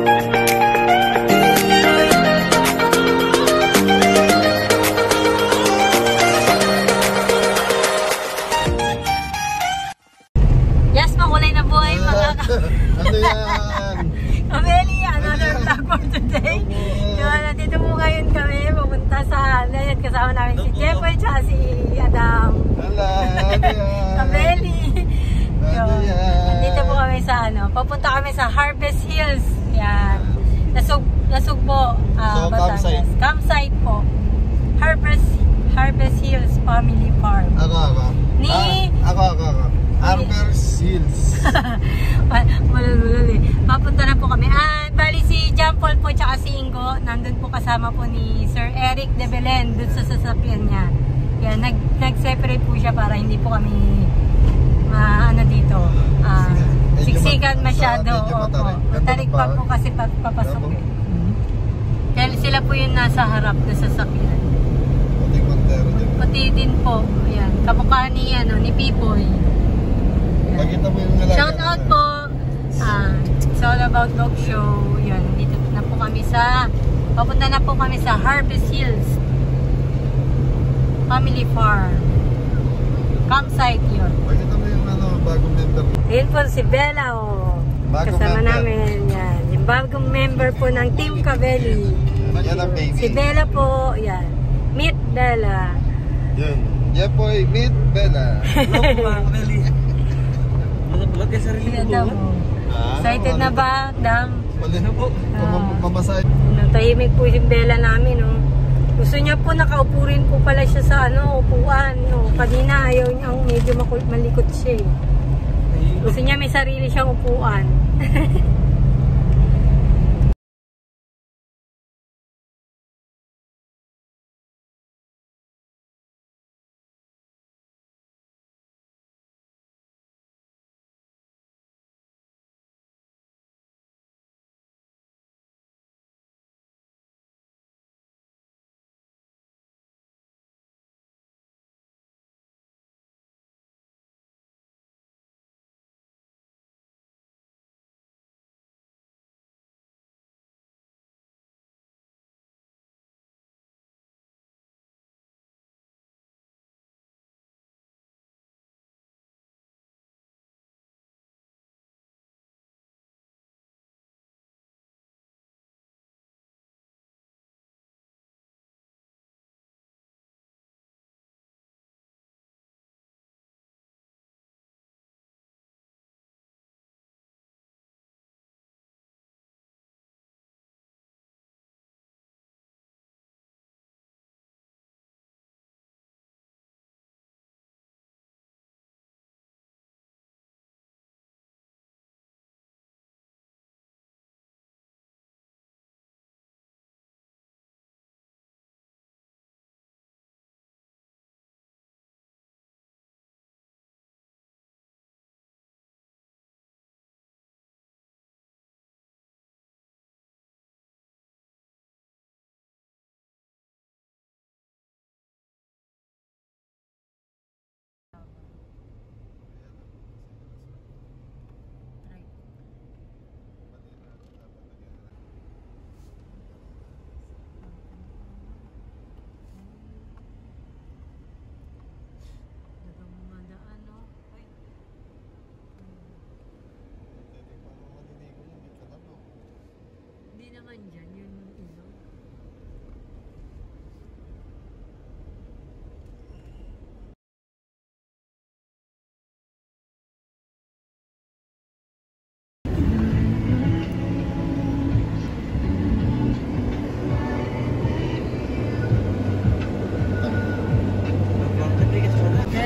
Yes, makulay na buhay mga ano yan? Kameli, another vlog for today. Diba, nandito po ngayon kami, pupunta sa, ayan, kasama namin si Jeffoy at si Adam. Hala, ano yan? Kameli. Ano yan? Nandito po kami sa, papunta kami sa Harvest Hills. Yan. Nasugbo, So, Batangas. Campsite po. Harvest Hills Family Farm. Ako. Ako. Harvest Hills. Malul eh. Papunta na po kami. Bali si John Paul po tsaka si Ingo, nandun po kasama po ni Sir Eric de Belen dun sa sasakyan niya. Yan, nag-separate po siya para hindi po kami dito. Siksikan masyado. Matarik pa po kasi papasok eh. Kaya sila po yung nasa harap na sasakyan. Pati din po. Ayan. Kamukha ni Pipoy. Pakita mo yung nalaga. Shout out po. It's all about dog show. Yan. Dito na po kami papunta na po kami sa Harvest Hills Family Farm. Campsite yun. Pakita mo yung bagong member. Ayun po si Bella. Kasama namin. Yan. Yung bagong member po ng Team Cabelli. Yan ang baby. Si Bella po. Yan. Meet Bella. Yun. Yan po ay Meet Bella. Hello po mga Cabelli. Bulat ka sarili mo. Excited na ba, Dam? Wala na po. Mamasay. Tahimik po yung Bella namin. Gusto niya po, nakaupo rin po pala siya sa upuan. Kanina ayaw niya, medyo malikot siya. Gusto niya may sarili siyang upuan.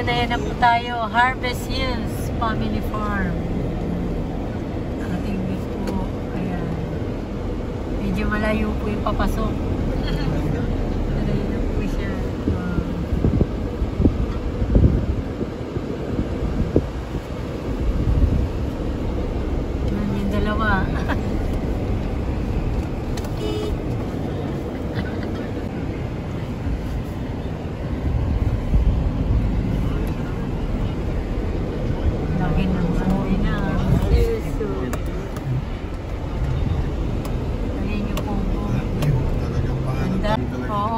Ayan na po tayo, Harvest Hills Family Farm. Ating view po. Ayan. Medyo malayo po yung papasok. Malayo na po siya. Yung dalawa.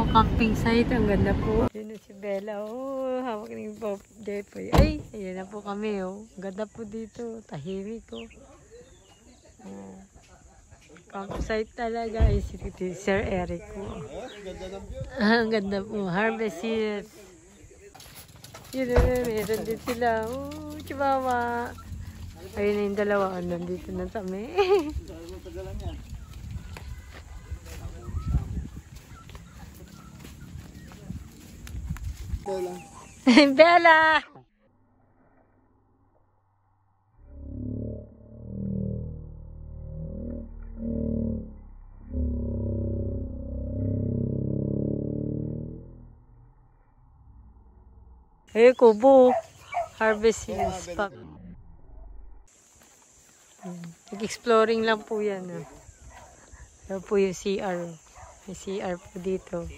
po camping site. Ang ganda po. Yun na si Bella. Oh, hawak ni Bob Jepoy. Ay, ayan na po kami. Oh. Ang ganda po dito. Tahimik ko. Oh. Campsite talaga. Ay, si Sir Eric po. Ang ganda po. Harvest Hills. Yun na, meron din sila. Oh, chihuahua. Ayun na yung dalawa. Nandito na kami. Bella! Eh, kubo. Harvest Hills Park. Nag-exploring lang po yan. Ito po yung CR. May CR po dito.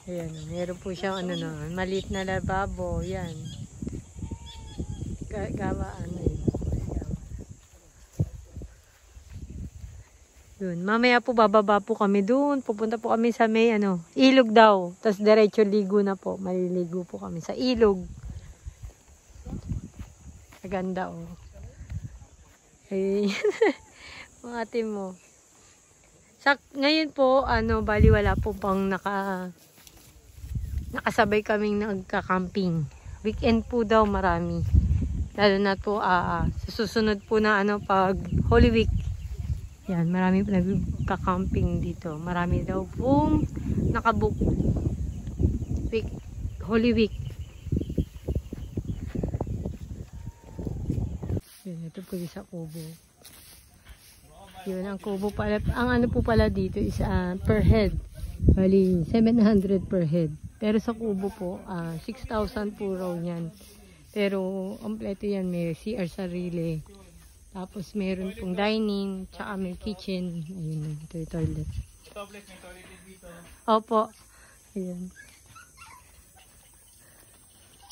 Ayan, meron po siyang maliit na lababo. Yan. Gawaan na yun. Yun. Mamaya po bababa po kami doon. Pupunta po kami sa may ilog daw. Tapos diretso ligo na po. Maliligo po kami sa ilog. Maganda oh. Ayun. Mga team mo. Ngayon po, bali wala po pang nakasabay kaming nagka-camping. Weekend po daw marami. Lalo na po sa susunod po na pag Holy Week. Yan, marami po nagka-camping dito. Marami daw pong nakabook. Holy Week. Yan, ito po yung sa kubo. Yun, ang kubo pala. Ang po pala dito is per head. Bali, 700 per head. Pero sa kubo po, 6,000 po raw yan. Pero, kompleto yan. May CR sarili. Tapos, meron pong dining. Tsaka may kitchen. Ayun, ito yung toilet. May toilet dito. Opo. Ayun.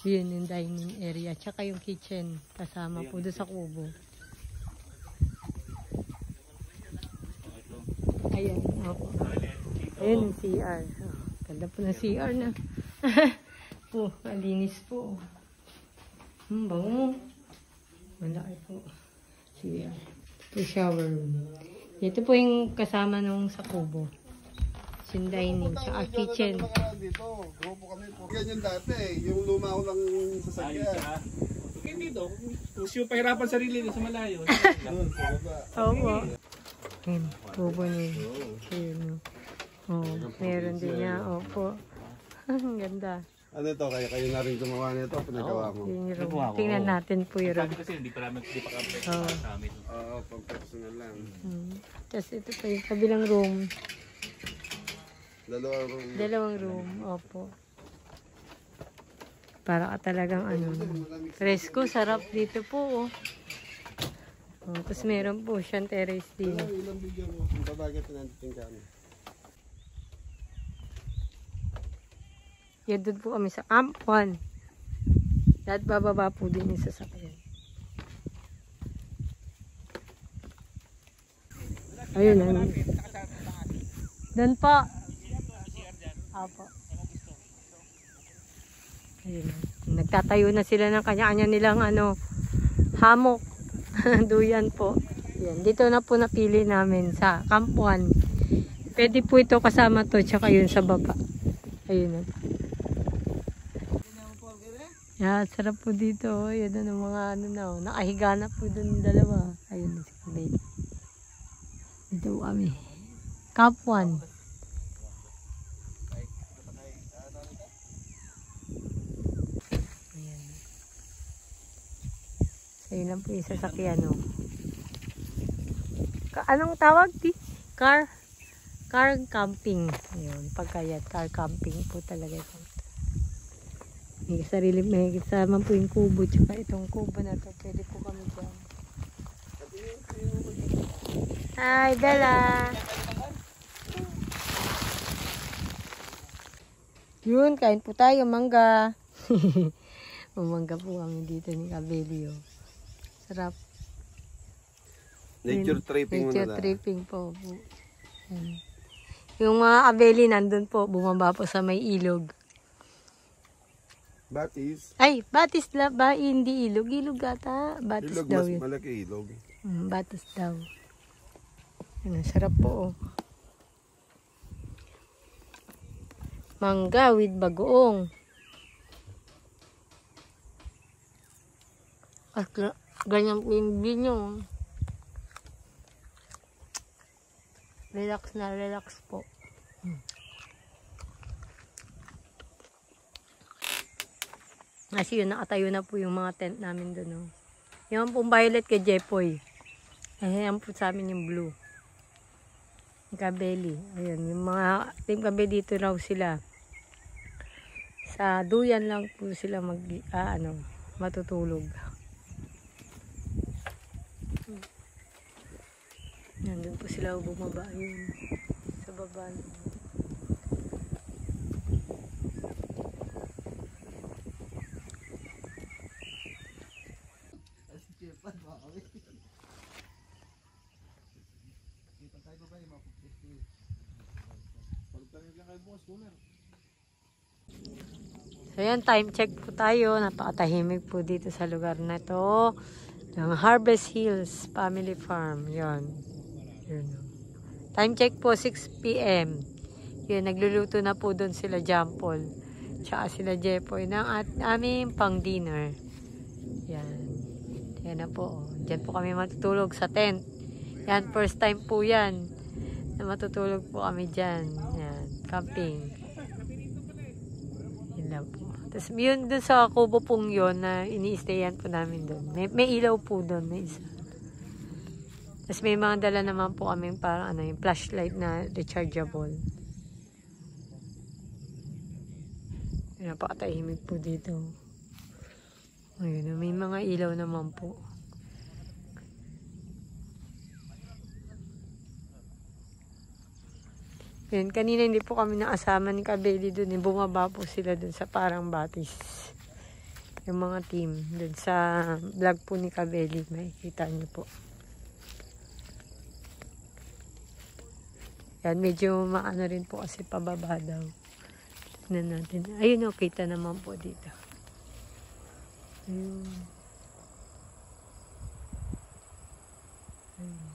Yun yung dining area. Tsaka yung kitchen. Kasama po doon sa kubo. Ayan. Opo. Ayun yung CR. Oh, ganda po ng CR na. Po, malinis po. Bango. Malaki po. CR. Ito shower room. Ito po yung kasama nung sa kubo. Yung dining, tsaka kitchen. Dito, grupo kami po. Yan yung dati, yung luma ko lang sasakyan. Okay dito. Yung pahirapan sarili sa malayo. Doon, sa baba. Opo. Ayan, kubo niya. Ayan. Oh, meron din niya. Opo. Ang ganda. Ano ito? Kayo na rin gumawa nito, pinagawa mo. Yun yung room. Tingnan natin po yung room. Sabi kasi hindi pa kami sa amin. Oo, pag-personal lang. Tapos ito pa yung kabilang room. Dalawang room. Room. Opo. Para ka talagang presko, sarap dito po. Oh, tapos meron po siyang terrace din. Ilang bigyan mo? Ang babagay pinanditing kami. Yan doon po kami sa Camp 1. Lahat bababa po din yung sasakyan. Ayun. Doon po. Apo. Ayun. Nagtatayo na sila ng kanya-kanya nilang hammock. Duyan po. Yan. Dito na po napili namin sa Camp 1. Pwede po ito kasama to tsaka yun sa baba. Ayun na. Yeah, sarap po dito. Yan ang mga nakahiga na po dun dalawa. Ayun na si baby. Dito kami. Camp 1. Ayan. So, yun lang po yung sasakyan. Anong tawag? Car camping. Ayun. Pagkayat, car camping po talaga ito. May sarili, may kasama po yung kubo. Tsaka itong kubo na to. Pwede po kami dyan. Hi, Bella! Yun, kain po tayo, mangga. Bumangga po kami dito ni Kabeli. Oh. Sarap. Nature tripping Nature muna na. tripping po. Yan. Yung mga Kabeli nandun po, bumaba po sa may ilog. Batis. Ay, batis la ba? Hindi ilog. Ilog ata. Batis Ilog, daw mas yun. malaki ilog. Batis daw. Yan, sarap po. Oh. Mangga with bagoong. At ganyan po yung binyo. Relax na relax po. Kasi yun, nakatayo na po yung mga tent namin doon. Oh. Yung pong violet kay Jepoy. Ayan po sa amin yung blue. Yung Kabeli. Ayan, yung mga team Kabeli dito raw sila. Sa duyan lang po sila matutulog. Nandun po sila bumaba yun. Sa baba. So yan, time check po tayo. Napakatahimik po dito sa lugar na to. Ng Harvest Hills Family Farm. Yan. Yun. Time check po 6 PM. Yun, nagluluto na po doon sila Jampol. Tsaka sila Jepoy ng aming pang dinner. Yan. Yan na po. Diyan po kami matutulog sa tent. Yan, first time po yan. Na matutulog po kami dyan. Yan, camping. Yan lang po. Tapos yun dun sa kubo pong yun na ini-stayan po namin doon. May ilaw po doon na isa. Tapos may mga dala naman po kami parang yung flashlight na rechargeable. Napakatahimik po dito. Ayun, may mga ilaw naman po. Yan, kanina hindi po kami nakasama ni Kabeli doon. Bumaba po sila doon sa parang batis. Yung mga team. Doon sa vlog po ni Kabeli. Makikita niyo po. Yan, medyo maano rin po kasi pababa daw. Tignan natin. Ayun o, kita naman po dito. Ayun. Ayun.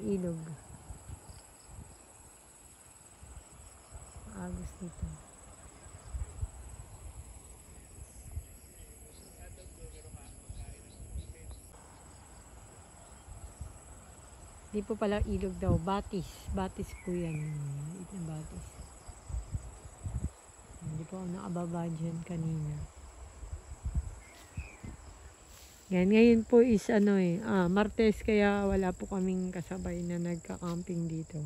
Ilog. Agos dito. Di po pala ilog daw. Batis. Batis po yan. Ito na batis. Hindi po ako nakababa dyan kanina. Yan. Ngayon po is Martes kaya wala po kaming kasabay na nagka-camping dito.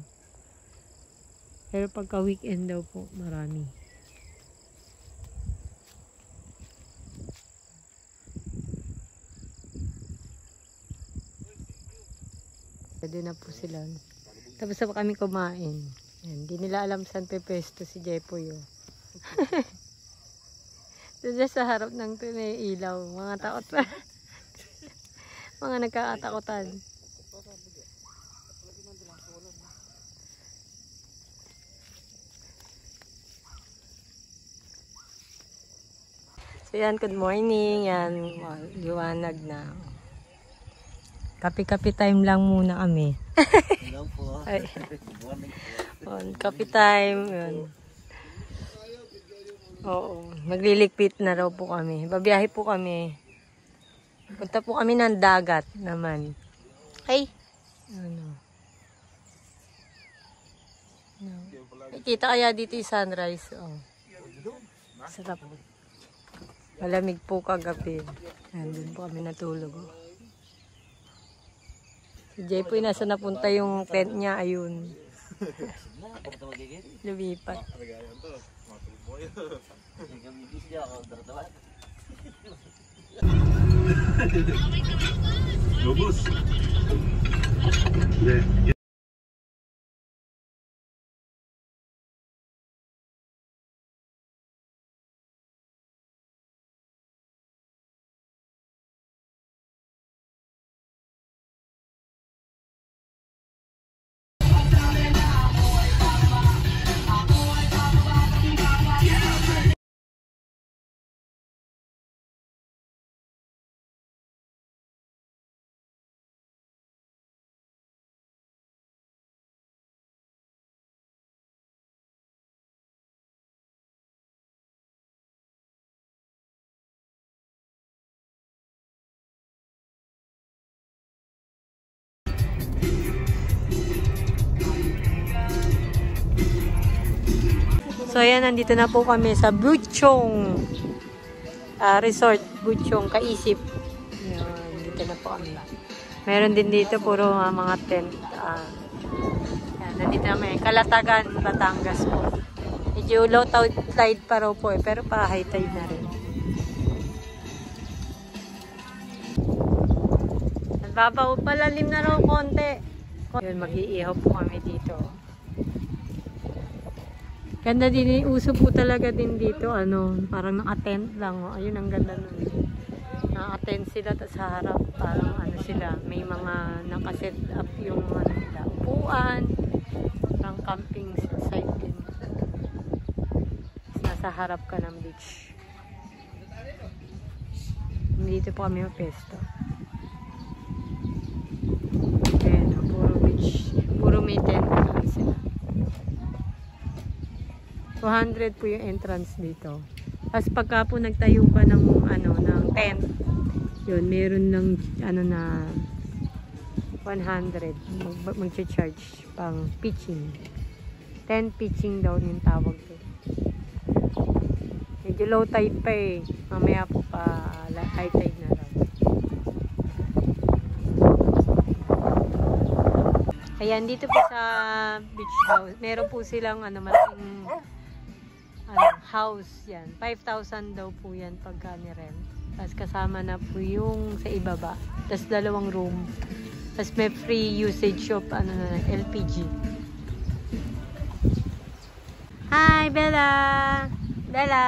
Pero pagka weekend daw po, marami. Pwede na po sila. Tapos na kami kumain. Hindi nila alam saan pepesto si Jepoy. Oh. Doon sa harap ng ilaw. Mga takot pa. Mga nagkakatakutan. So yan, good morning. Yan, liwanag na. Kape-kape time lang muna kami. Hello po. Good morning po. Kape time. Yun. Oo, maglilikpit na raw po kami. Babiyahe po kami. Punta po kami ng dagat naman. Ay! Ano? Nakikita kaya dito yung sunrise. Oh. Sarap. Malamig po kagabi. Nandun po kami natulog. Oh. Si Jepoy, nasa napunta yung tent niya. Ayun. Lumipat. Lubos. So ayan, nandito na po kami sa Buchong Resort, Buchong, Kaisip. Ayan, dito na po kami. Meron din dito puro mga tent. Ayan, nandito na may Kalatagan, Batangas po. Medyo low tide pa raw po pero pa high tide na rin. Nagbabaw, palalim na raw konti. Yun, mag-iihaw po kami dito. Ganda din, uso po talaga din dito, parang naka-tent lang. Ayun, ang ganda nun. Naka-tent sila, tapos sa harap, parang sila, may mga naka-set up yung nila, upuan, parang camping site din. Tapos nasa harap ka ng beach. Dito po kami mapesto. Ayan, puro beach, puro may tent lang sila. 200 po yung entrance dito. Tapos pagka po nagtayo ka ng ng tent, yun, meron ng na 100 mag-charge pang pitching. 10 pitching daw yung tawag ko. Medyo low tide pa eh. Mamaya po pa high tide na lang. Ayan, dito po sa beach house, meron po silang malaking house yan. 5,000 daw po yan pagka ni-rent. Tapos kasama na po yung sa ibaba. Tapos 2 room. Tapos may free usage of LPG. Hi, Bella! Bella!